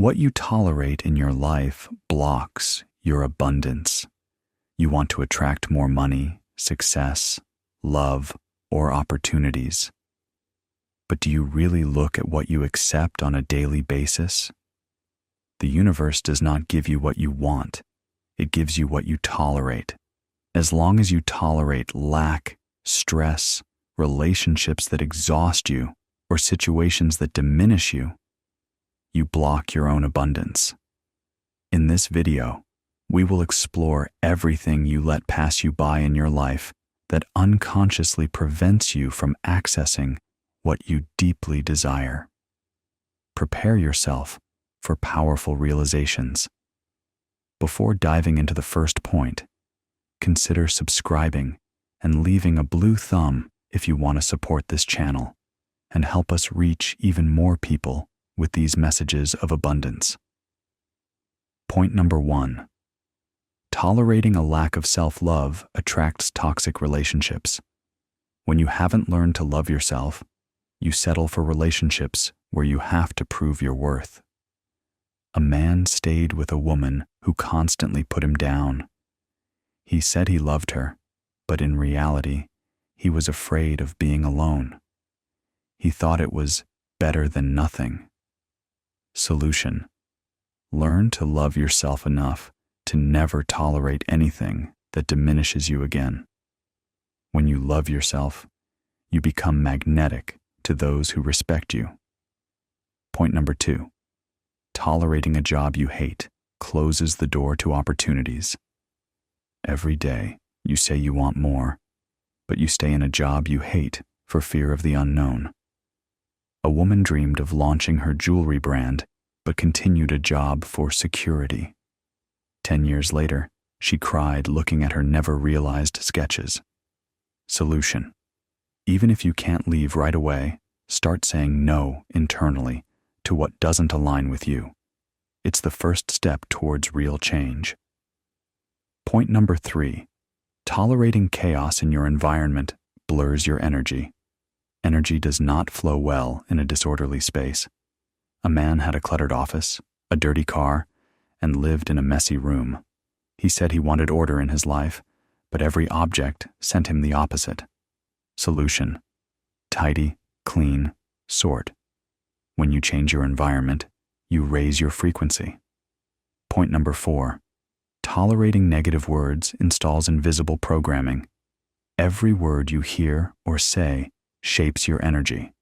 What you tolerate in your life blocks your abundance. You want to attract more money, success, love, or opportunities. But do you really look at what you accept on a daily basis? The universe does not give you what you want. It gives you what you tolerate. As long as you tolerate lack, stress, relationships that exhaust you, or situations that diminish you, you block your own abundance. In this video, we will explore everything you let pass you by in your life that unconsciously prevents you from accessing what you deeply desire. Prepare yourself for powerful realizations. Before diving into the first point, consider subscribing and leaving a blue thumb if you want to support this channel and help us reach even more people with these messages of abundance. Point number 1. Tolerating a lack of self-love attracts toxic relationships. When you haven't learned to love yourself, you settle for relationships where you have to prove your worth. A man stayed with a woman who constantly put him down. He said he loved her, but in reality, he was afraid of being alone. He thought it was better than nothing. Solution: learn to love yourself enough to never tolerate anything that diminishes you again. When you love yourself, you become magnetic to those who respect you. Point number 2. Tolerating a job you hate closes the door to opportunities. Every day, you say you want more, but you stay in a job you hate for fear of the unknown. A woman dreamed of launching her jewelry brand, but continued a job for security. 10 years later, she cried looking at her never-realized sketches. Solution: even if you can't leave right away, start saying no internally to what doesn't align with you. It's the first step towards real change. Point number 3. Tolerating chaos in your environment blurs your energy. Energy does not flow well in a disorderly space. A man had a cluttered office, a dirty car, and lived in a messy room. He said he wanted order in his life, but every object sent him the opposite. Solution: tidy, clean, sort. When you change your environment, you raise your frequency. Point number 4. Tolerating negative words installs invisible programming. Every word you hear or say shapes your energy.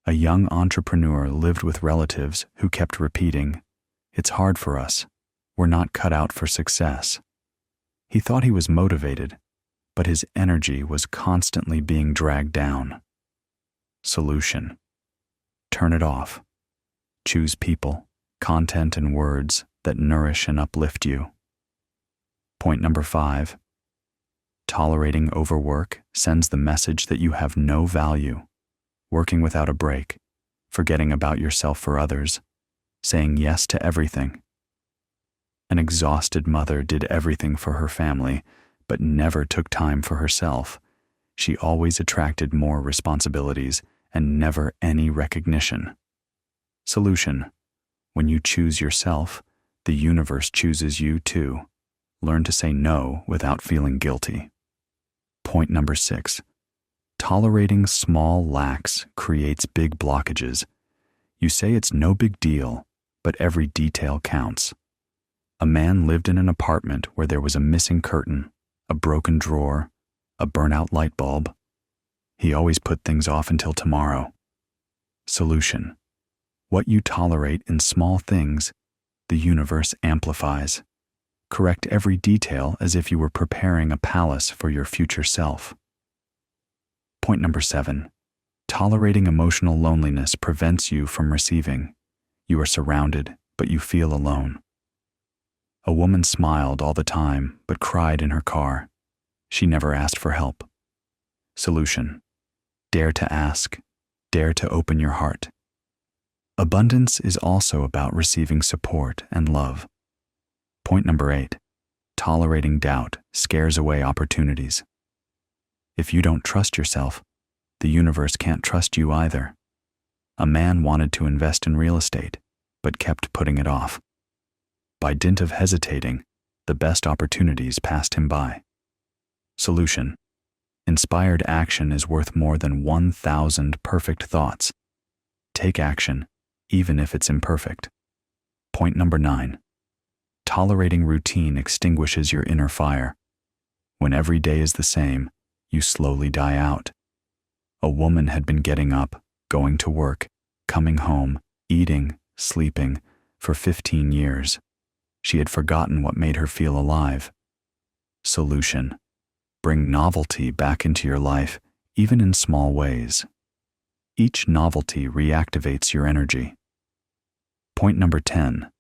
A young entrepreneur lived with relatives who kept repeating, "It's hard for us. We're not cut out for success." He thought he was motivated, but his energy was constantly being dragged down. Solution: turn it off. Choose people, content, and words that nourish and uplift you. Point number 5. Tolerating overwork sends the message that you have no value. Working without a break, forgetting about yourself for others, saying yes to everything. An exhausted mother did everything for her family, but never took time for herself. She always attracted more responsibilities and never any recognition. Solution: when you choose yourself, the universe chooses you too. Learn to say no without feeling guilty. Point number 6. Tolerating small lacks creates big blockages. You say it's no big deal, but every detail counts. A man lived in an apartment where there was a missing curtain, a broken drawer, a burnt-out light bulb. He always put things off until tomorrow. Solution: what you tolerate in small things, the universe amplifies. Correct every detail as if you were preparing a palace for your future self. Point number 7. Tolerating emotional loneliness prevents you from receiving. You are surrounded, but you feel alone. A woman smiled all the time, but cried in her car. She never asked for help. Solution: dare to ask, dare to open your heart. Abundance is also about receiving support and love. Point number 8. Tolerating doubt scares away opportunities. If you don't trust yourself, the universe can't trust you either. A man wanted to invest in real estate, but kept putting it off. By dint of hesitating, the best opportunities passed him by. Solution: inspired action is worth more than 1,000 perfect thoughts. Take action, even if it's imperfect. Point number 9. Tolerating routine extinguishes your inner fire. When every day is the same, you slowly die out. A woman had been getting up, going to work, coming home, eating, sleeping, for 15 years. She had forgotten what made her feel alive. Solution: bring novelty back into your life, even in small ways. Each novelty reactivates your energy. Point number 10.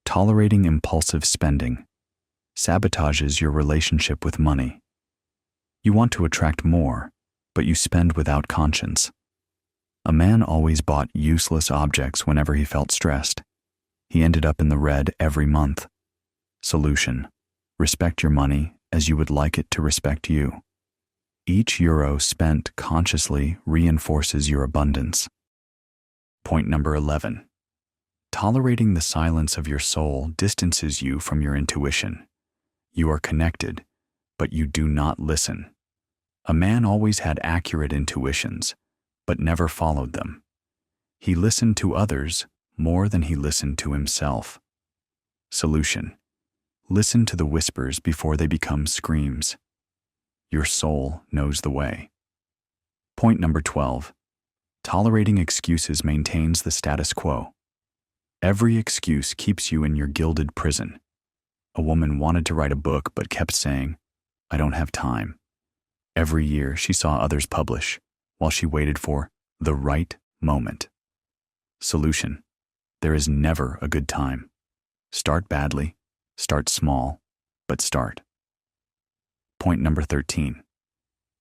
Tolerating impulsive spending sabotages your relationship with money. You want to attract more, but you spend without conscience. A man always bought useless objects whenever he felt stressed. He ended up in the red every month. Solution: respect your money as you would like it to respect you. Each euro spent consciously reinforces your abundance. Point number 11. Tolerating the silence of your soul distances you from your intuition. You are connected, but you do not listen. A man always had accurate intuitions, but never followed them. He listened to others more than he listened to himself. Solution: listen to the whispers before they become screams. Your soul knows the way. Point number 12. Tolerating excuses maintains the status quo. Every excuse keeps you in your gilded prison. A woman wanted to write a book but kept saying, "I don't have time." Every year she saw others publish, while she waited for the right moment. Solution: there is never a good time. Start badly, start small, but start. Point number 13.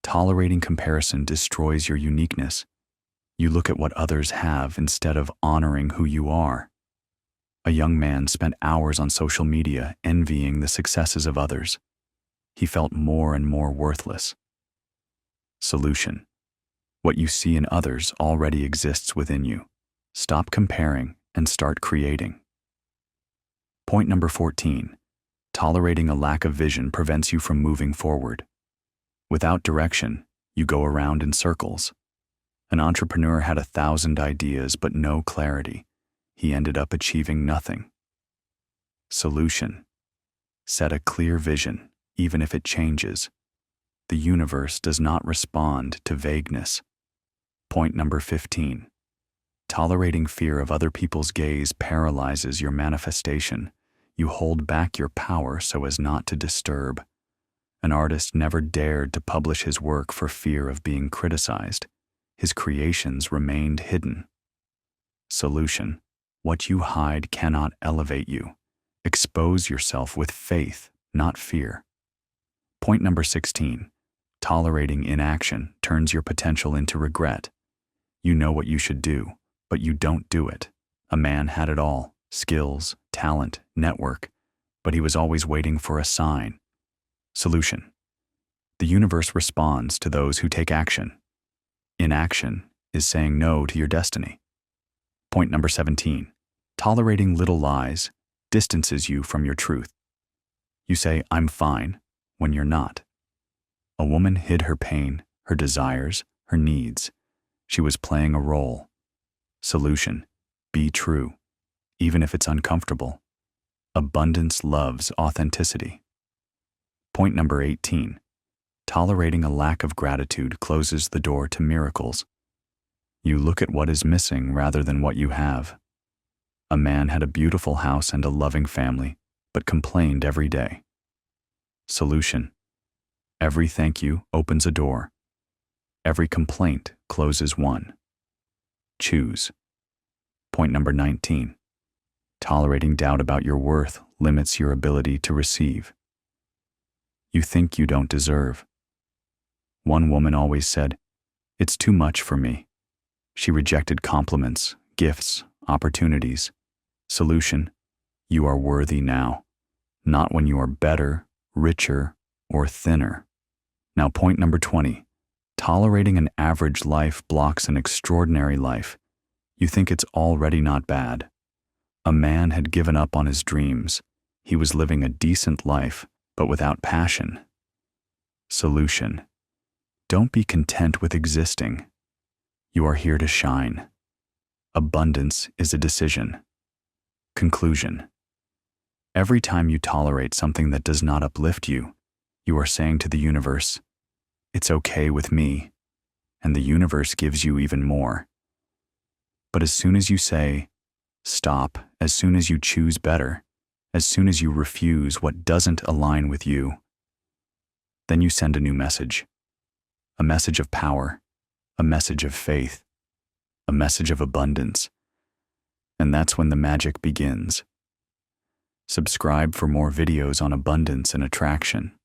Tolerating comparison destroys your uniqueness. You look at what others have instead of honoring who you are. A young man spent hours on social media envying the successes of others. He felt more and more worthless. Solution: what you see in others already exists within you. Stop comparing and start creating. Point number 14. Tolerating a lack of vision prevents you from moving forward. Without direction, you go around in circles. An entrepreneur had 1,000 ideas but no clarity. He ended up achieving nothing. Solution: set a clear vision, even if it changes. The universe does not respond to vagueness. Point number 15. Tolerating fear of other people's gaze paralyzes your manifestation. You hold back your power so as not to disturb. An artist never dared to publish his work for fear of being criticized. His creations remained hidden. Solution: what you hide cannot elevate you. Expose yourself with faith, not fear. Point number 16. Tolerating inaction turns your potential into regret. You know what you should do, but you don't do it. A man had it all: skills, talent, network, but he was always waiting for a sign. Solution: the universe responds to those who take action. Inaction is saying no to your destiny. Point number 17. Tolerating little lies distances you from your truth. You say, "I'm fine," when you're not. A woman hid her pain, her desires, her needs. She was playing a role. Solution: be true, even if it's uncomfortable. Abundance loves authenticity. Point number 18. Tolerating a lack of gratitude closes the door to miracles. You look at what is missing rather than what you have. A man had a beautiful house and a loving family, but complained every day. Solution: every thank you opens a door. Every complaint closes one. Choose. Point number 19. Tolerating doubt about your worth limits your ability to receive. You think you don't deserve. One woman always said, "It's too much for me." She rejected compliments, gifts, opportunities. Solution: you are worthy now, not when you are better, richer, or thinner. Now, point number 20. Tolerating an average life blocks an extraordinary life. You think it's already not bad. A man had given up on his dreams. He was living a decent life, but without passion. Solution: don't be content with existing. You are here to shine. Abundance is a decision. Conclusion: every time you tolerate something that does not uplift you, you are saying to the universe, "It's okay with me," and the universe gives you even more. But as soon as you say, "Stop," as soon as you choose better, as soon as you refuse what doesn't align with you, then you send a new message. A message of power, a message of faith, a message of abundance. And that's when the magic begins. Subscribe for more videos on abundance and attraction.